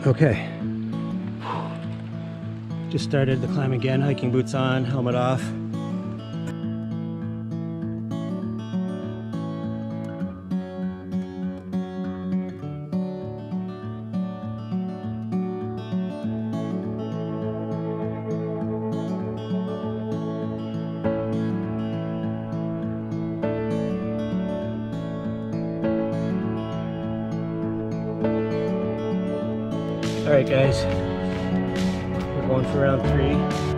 Okay. Just started the climb again, hiking boots on, helmet off. All right, guys, we're going for round 3.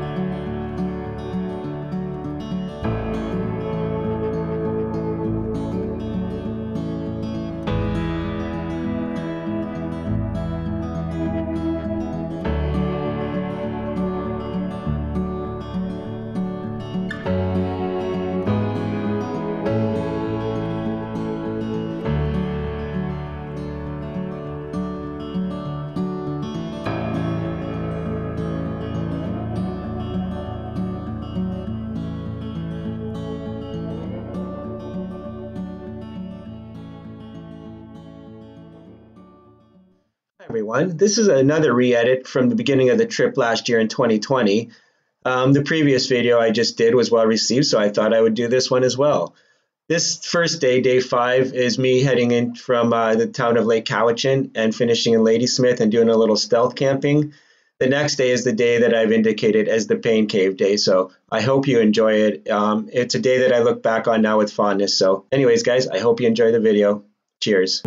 Everyone, this is another re-edit from the beginning of the trip last year in 2020. The previous video I just did was well received, so I thought I would do this one as well. This first day, day 5, is me heading in from the town of Lake Cowichan and finishing in Ladysmith and doing a little stealth camping. The next day is the day that I've indicated as the Pain Cave day, so I hope you enjoy it. It's a day that I look back on now with fondness. So anyways, guys, I hope you enjoy the video. Cheers.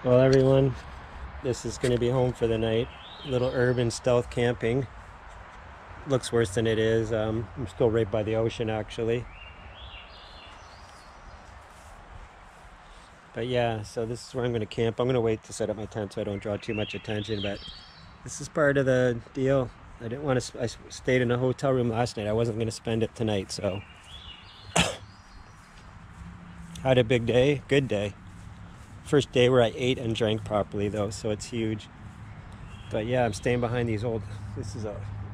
Well, everyone, this is going to be home for the night. Little urban stealth camping. Looks worse than it is. I'm still right by the ocean, actually. But yeah, so this is where I'm going to camp. I'm going to wait to set up my tent so I don't draw too much attention, but this is part of the deal. I didn't want to, I stayed in a hotel room last night. I wasn't going to spend it tonight, so. Had a big day, good day. First day where I ate and drank properly though, so it's huge. But yeah, I'm staying behind these old,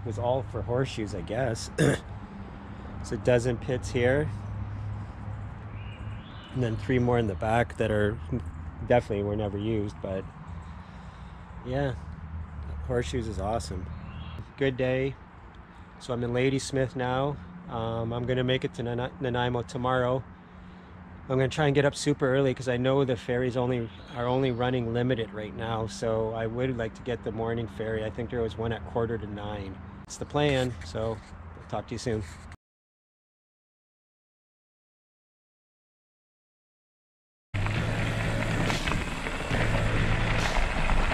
was all for horseshoes, I guess. It's a dozen pits here. And then 3 more in the back that are definitely were never used, but yeah, horseshoes is awesome. Good day. So I'm in Ladysmith now. I'm gonna make it to Nanaimo tomorrow. I'm gonna try and get up super early because I know the ferries are only running limited right now. So I would like to get the morning ferry. I think there was one at 8:45. It's the plan. So I'll talk to you soon.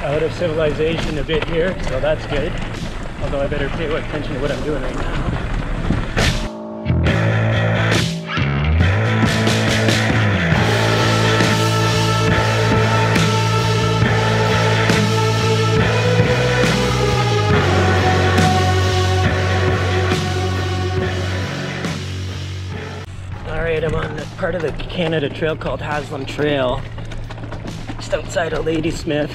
Out of civilization a bit here, so that's good. Although I better pay attention to what I'm doing right now. part of the Canada Trail called Haslam Trail, just outside of Ladysmith.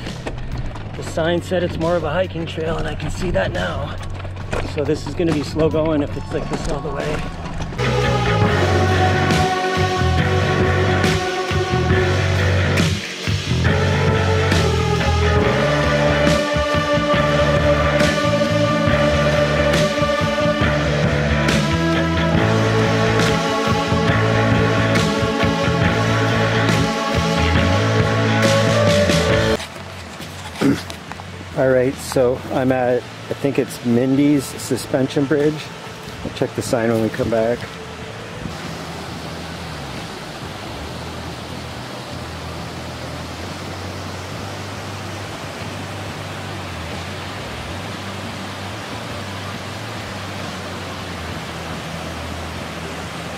The sign said it's more of a hiking trail, and I can see that now. So this is going to be slow going if it's like this all the way. All right, so I'm at, I think it's Mindy's Suspension Bridge. We'll check the sign when we come back.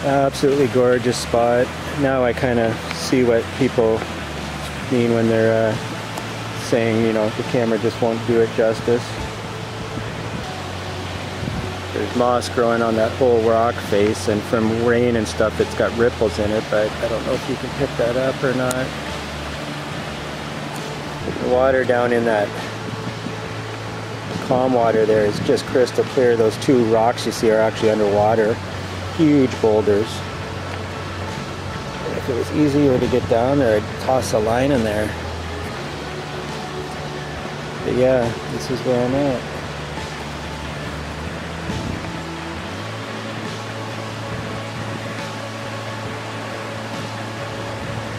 Absolutely gorgeous spot. Now I kind of see what people mean when they're saying, you know, the camera just won't do it justice. There's moss growing on that whole rock face, and from rain and stuff it's got ripples in it, but I don't know if you can pick that up or not. The water down in that calm water there is just crystal clear. Those two rocks you see are actually underwater. Huge boulders. And if it was easier to get down there, I'd toss a line in there. But yeah, this is where I'm at.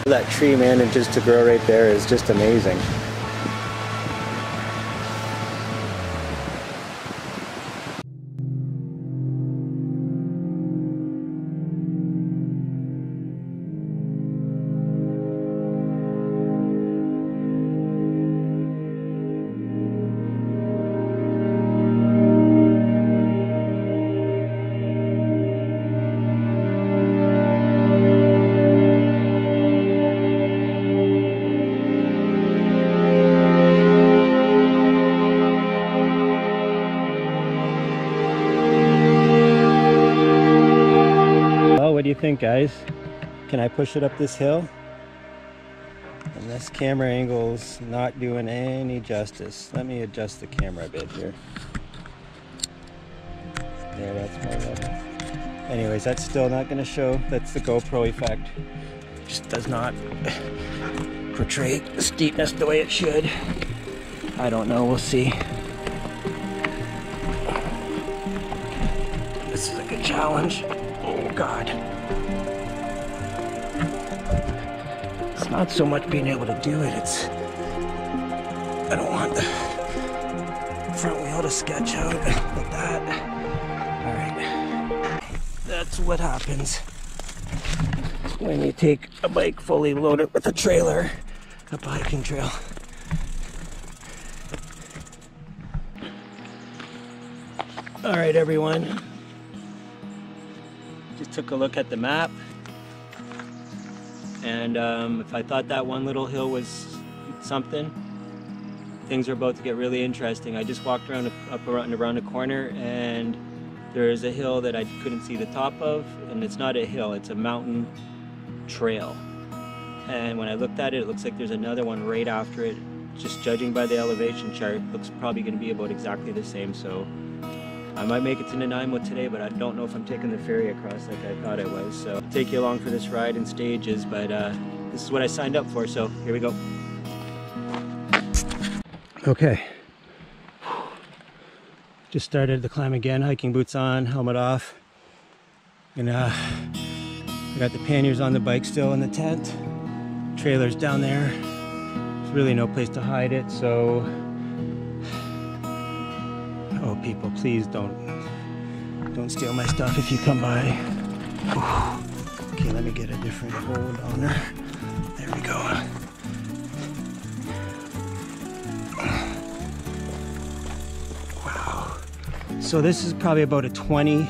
That tree manages to grow right there is just amazing. What do you think, guys? Can I push it up this hill? And this camera angle's not doing any justice. Let me adjust the camera a bit here. There, that's more level. Anyways, that's still not going to show. That's the GoPro effect. Just does not portray the steepness the way it should. I don't know, we'll see. This is a good challenge. Oh God. It's not so much being able to do it, it's... I don't want the front wheel to sketch out like that. Alright. That's what happens when you take a bike fully loaded with a trailer up a hiking trail. Alright everyone. Just took a look at the map, and if I thought that one little hill was something, things are about to get really interesting. I just walked around around a corner, and there's a hill that I couldn't see the top of, and it's not a hill, it's a mountain trail. And when I looked at it, it looks like there's another one right after it. Just judging by the elevation chart, looks probably going to be about exactly the same. So I might make it to Nanaimo today, but I don't know if I'm taking the ferry across like I thought I was. So I'll take you along for this ride in stages, but this is what I signed up for, so here we go. Okay. Just started the climb again, hiking boots on, helmet off. And I got the panniers on the bike still in the tent. Trailer's down there. There's really no place to hide it, so oh, people, please don't steal my stuff if you come by. Okay, let me get a different hold on her. There we go. Wow. So this is probably about a 20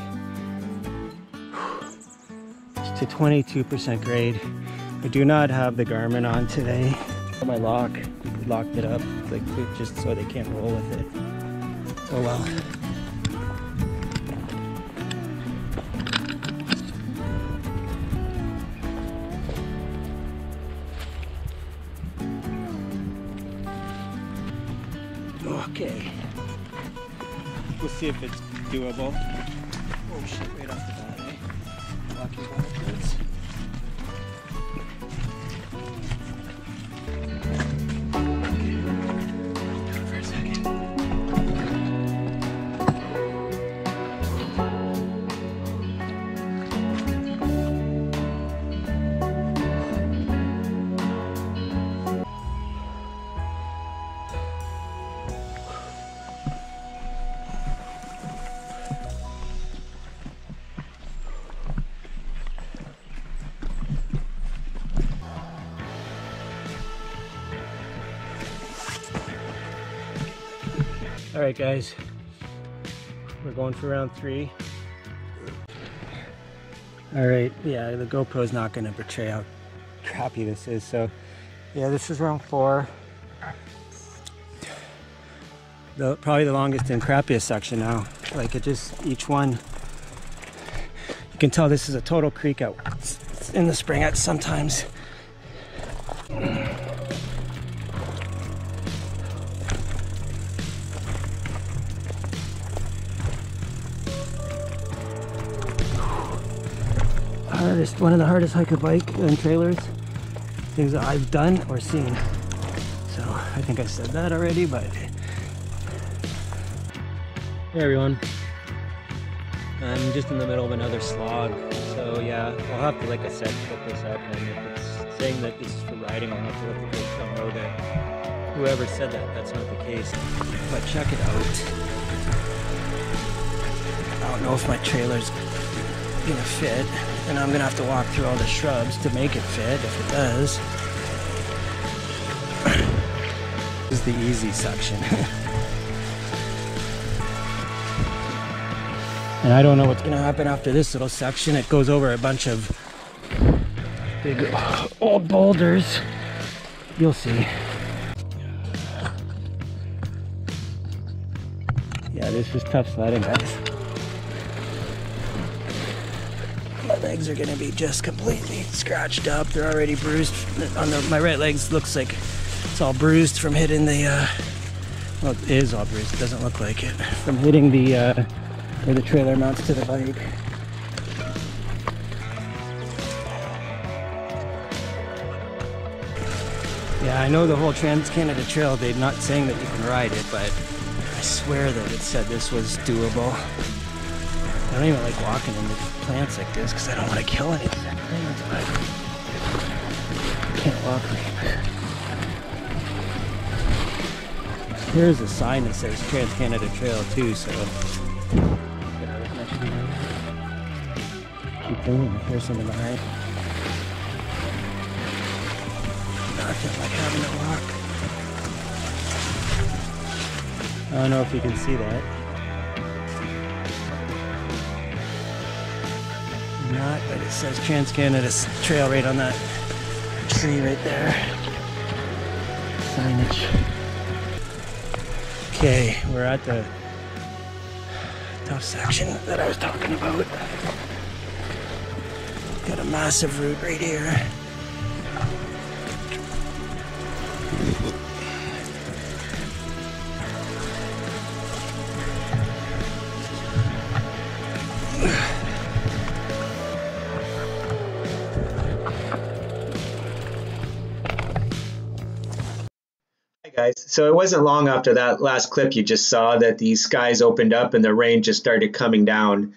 to 22% grade. I do not have the Garmin on today. My lock, locked it up, like just so they can't roll with it. Oh well. Okay. We'll see if it's doable. Oh shit, right off the bat, eh? Walking backwards. For a second. All right, guys, we're going for round 3. All right, yeah, the GoPro's not going to portray how crappy this is. So, yeah, this is round 4. Probably the longest and crappiest section now. Like it just, each one, you can tell this is a total creek out in the spring at sometimes. One of the hardest hike a bike and trailers things that I've done or seen. So I think I said that already, but hey everyone, I'm just in the middle of another slog. So yeah, I'll have to, like I said, flip this up, and if it's saying that this is for riding, I'll have to let the folks know that whoever said that, that's not the case. But check it out. I don't know if my trailer's gonna fit, and I'm gonna have to walk through all the shrubs to make it fit if it does. This is the easy section. And I don't know what's gonna happen after this little section. It goes over a bunch of big old boulders. You'll see. Yeah, this is tough sledding, guys. My legs are gonna be just completely scratched up. They're already bruised. My right legs looks like it's all bruised from hitting the, well, it is all bruised, it doesn't look like it. From hitting the, where the trailer mounts to the bike. Yeah, I know the whole Trans-Canada Trail, they're not saying that you can ride it, but I swear that it said this was doable. I don't even like walking into plants like this because I don't want to kill any things, but I can't walk right. Here's a sign that says Trans-Canada Trail too, so keep going. Here's something behind. Nothing like having to walk. I don't know if you can see that. Not, but it says Trans-Canada Trail right on that tree right there. Signage. Okay, we're at the tough section that I was talking about. Got a massive route right here. Guys, so it wasn't long after that last clip you just saw that the skies opened up and the rain just started coming down.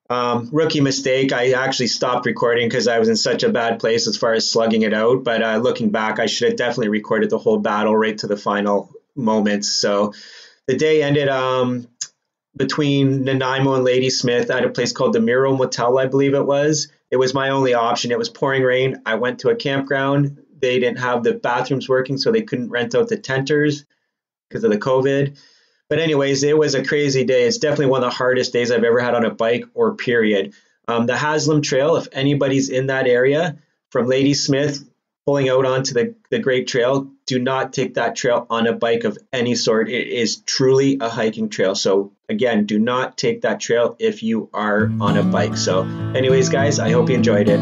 Rookie mistake, I actually stopped recording because I was in such a bad place as far as slugging it out, but looking back, I should have definitely recorded the whole battle right to the final moments. So the day ended between Nanaimo and Ladysmith at a place called the Miro Motel, I believe it was. It was my only option. It was pouring rain. I went to a campground. They didn't have the bathrooms working, so they couldn't rent out the tenters because of the COVID. But anyways, it was a crazy day. It's definitely one of the hardest days I've ever had on a bike, or period. The Haslam Trail, if anybody's in that area, from Ladysmith pulling out onto the Great Trail, do not take that trail on a bike of any sort. It is truly a hiking trail. So again, do not take that trail if you are on a bike. So anyways, guys, I hope you enjoyed it.